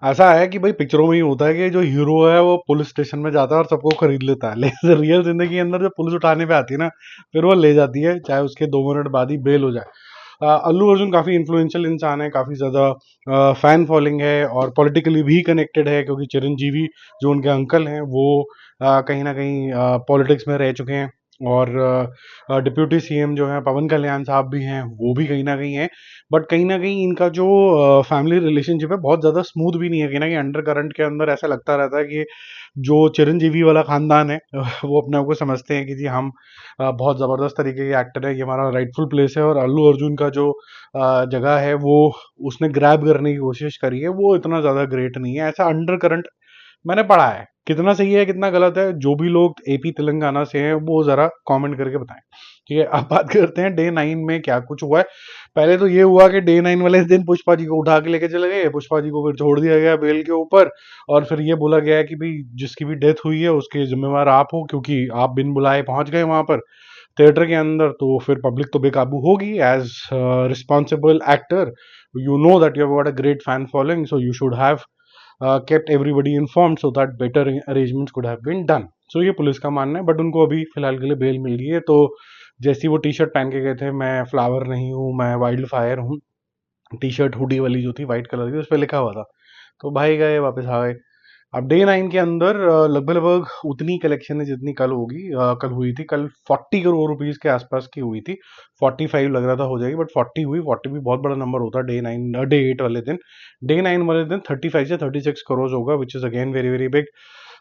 ऐसा है कि भाई पिक्चरों में ही होता है कि जो हीरो है वो पुलिस स्टेशन में जाता है और सबको खरीद लेता है, लेकिन रियल जिंदगी के अंदर जब पुलिस उठाने पे आती है ना, फिर वो ले जाती है, चाहे उसके 2 मिनट बाद ही बेल हो जाए। अल्लू अर्जुन काफी इन्फ्लुएंशियल इंसान है, काफी ज्यादा फैन फॉलोइंग है और पॉलिटिकली भी कनेक्टेड है, क्योंकि चिरंजीवी जो उनके अंकल हैं वो कहीं ना कहीं पॉलिटिक्स में रह चुके हैं। और डिप्यूटी सीएम जो है पवन कल्याण साहब भी हैं, वो भी कहीं ना कहीं है। बट कहीं ना कहीं इनका जो फैमिली रिलेशनशिप है बहुत ज्यादा स्मूथ भी नहीं है, कहीं ना कहीं अंडर करंट के अंदर ऐसा लगता रहता है कि जो चिरंजीवी वाला खानदान है वो अपने आप को समझते हैं कि जी हम बहुत जबरदस्त तरीके के एक्टर है, ये हमारा राइटफुल प्लेस है। और अल्लू अर्जुन का जो जगह है वो उसने ग्रैब करने की कोशिश करी है, वो इतना ज्यादा ग्रेट नहीं है, ऐसा अंडर करंट मैंने पढ़ा है। कितना सही है कितना गलत है, जो भी लोग एपी तेलंगाना से हैं वो जरा कमेंट करके बताएं। ठीक है, अब बात करते हैं डे 9 में क्या कुछ हुआ है। पहले तो ये हुआ कि डे 9 वाले दिन पुष्पा जी को उठा के लेके चले गए, पुष्पा जी को फिर छोड़ दिया गया बेल के ऊपर। और फिर ये बोला गया है कि भाई जिसकी भी डेथ हुई है उसके जिम्मेवार आप हो, क्योंकि आप बिन बुलाए पहुंच गए वहां पर थिएटर के अंदर, तो फिर पब्लिक तो बेकाबू होगी। As responsible actor you know that you have got a great fan following, so you should have kept everybody informed so that better arrangements could have been done. So ये police का मानना है, but उनको अभी फिलहाल के लिए bell मिल गई है। तो जैसी वो टी शर्ट पहन के गए थे, मैं फ्लावर नहीं हूँ मैं वाइल्ड फायर हूँ, टी शर्ट हुडी वाली जो थी वाइट कलर की, उस पर लिखा हुआ था, तो भाई गए वापस आ गए। अब डे 9 के अंदर लगभग लगभग उतनी कलेक्शन है जितनी कल होगी, कल हुई थी, कल 40 करोड़ रुपीज के आसपास की हुई थी। 45 लग रहा था हो जाएगी, बट 40 हुई। 40 भी बहुत बड़ा नंबर होता है डे 8 वाले दिन। डे 9 वाले दिन 35 से 36 करोड़ होगा, which is again very very big.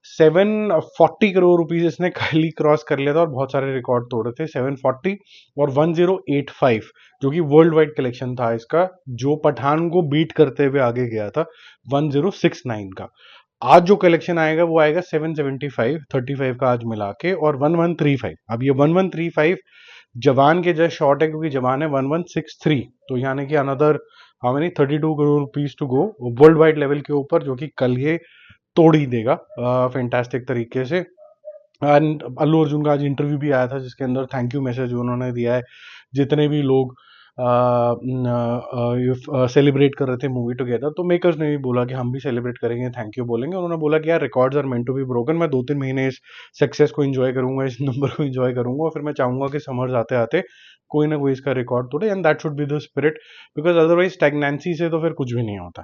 740 crore rupees इसने कल ही क्रॉस कर लिया था, और बहुत सारे रिकॉर्ड तोड़े थे। 740 और 1085 जो कि वर्ल्ड वाइड कलेक्शन था इसका, जो पठान को बीट करते हुए आगे गया था 1069 का। आज जो कलेक्शन आएगा वो आएगा 775, 35 का आज मिला के, और 1135। अब ये 1135 जवान के जस्ट शॉर्ट है, क्योंकि जवान है 1163, तो यानी कि another how many 32 crore rupees to go world wide level के ऊपर, जो कि कल ये तोड़ ही देगा फैंटास्टिक तरीके से। एंड अल्लू अर्जुन का आज इंटरव्यू भी आया था, जिसके अंदर थैंक यू मैसेज उन्होंने दिया है जितने भी लोग सेलिब्रेट कर रहे थे मूवी टुगेदर। तो मेकर्स ने भी बोला कि हम भी सेलिब्रेट करेंगे, थैंक यू बोलेंगे। उन्होंने बोला कि यार records are meant to be broken, मैं 2-3 महीने इस सक्सेस को एंजॉय करूंगा, इस नंबर को एंजॉय करूंगा, और फिर मैं चाहूंगा कि समर्स आते आते कोई ना कोई इसका रिकॉर्ड तोड़े, and that should be the spirit, because otherwise stagnancy से तो फिर कुछ भी नहीं होता।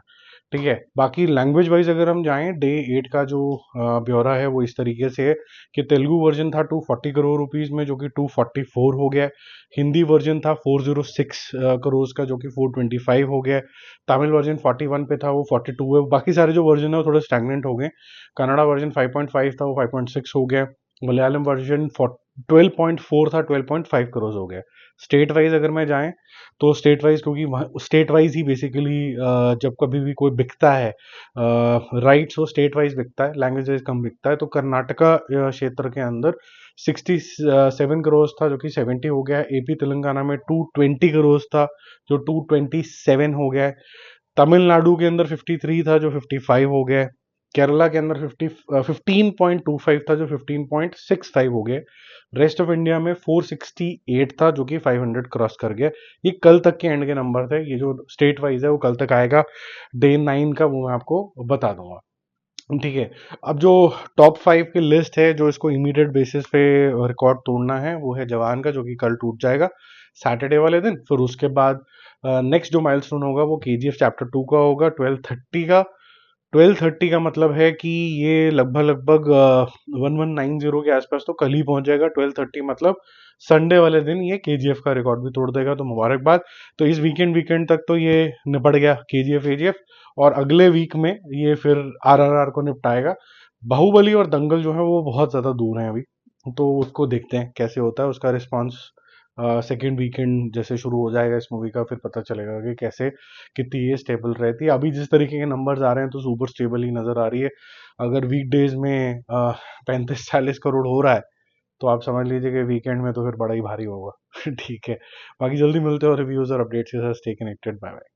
ठीक है, बाकी लैंग्वेज वाइज अगर हम जाएं, डे 8 का जो ब्यौरा है वो इस तरीके से है कि तेलुगु वर्जन था 240 करोड़ रुपीज में, जो कि 244 हो गया। हिंदी वर्जन था 406 करोड़ का, जो कि 425 हो गया। तमिल वर्जन 41 पे था, वो 42 है। बाकी सारे जो वर्जन है वो थोड़े स्टैग्नेंट हो गए। कन्नड़ा वर्जन 5.5 था, वो 5.6 हो गया। मलयालम वर्जन 12.4 था, 12.5 करोड़ हो गया। स्टेट वाइज अगर मैं जाएं, तो स्टेट वाइज, क्योंकि स्टेट वाइज ही बेसिकली जब कभी भी कोई बिकता है राइट्स, वो स्टेट वाइज बिकता है, लैंग्वेज वाइज कम बिकता है। तो कर्नाटका क्षेत्र के अंदर 67 करोड़ था, जो कि 70 हो गया है। एपी तेलंगाना में 220 करोड़ था, जो 227 हो गया है। तमिलनाडु के अंदर 53 था, जो 55 हो गया है। केरला के अंदर 15.25 था, जो 15.65 हो गया। रेस्ट ऑफ इंडिया में 468 था, जो कि 500 क्रॉस कर गया। ये कल तक के एंड के नंबर थे, ये जो स्टेट वाइज है वो कल तक आएगा डे 9 का, वो मैं आपको बता दूंगा। ठीक है, अब जो टॉप 5 की लिस्ट है, जो इसको इमीडिएट बेसिस पे रिकॉर्ड तोड़ना है, वो है जवान का, जो कि कल टूट जाएगा सैटरडे वाले दिन। फिर उसके बाद नेक्स्ट जो माइलस्टोन होगा वो केजीएफ चैप्टर 2 का होगा 1230 का। 1230 का मतलब है कि ये लगभग लगभग 1190 के आसपास तो कल ही पहुंच जाएगा। 1230 मतलब संडे वाले दिन ये केजीएफ का रिकॉर्ड भी तोड़ देगा, तो मुबारकबाद। तो इस वीकेंड तक तो ये निपट गया केजीएफ एजीएफ, और अगले वीक में ये फिर आरआरआर को निपटाएगा। बाहुबली और दंगल जो है वो बहुत ज्यादा दूर हैं अभी, तो उसको देखते हैं कैसे होता है उसका रिस्पांस। सेकेंड वीकेंड जैसे शुरू हो जाएगा इस मूवी का, फिर पता चलेगा कि कैसे कितनी ये स्टेबल रहती है। अभी जिस तरीके के नंबर्स आ रहे हैं तो सुपर स्टेबल ही नजर आ रही है। अगर वीकडेज में 35-40 करोड़ हो रहा है, तो आप समझ लीजिए कि वीकेंड में तो फिर बड़ा ही भारी होगा। ठीक है, बाकी जल्दी मिलते हैं और रिव्यूज और अपडेट्स के साथ। Stay connected, bye bye.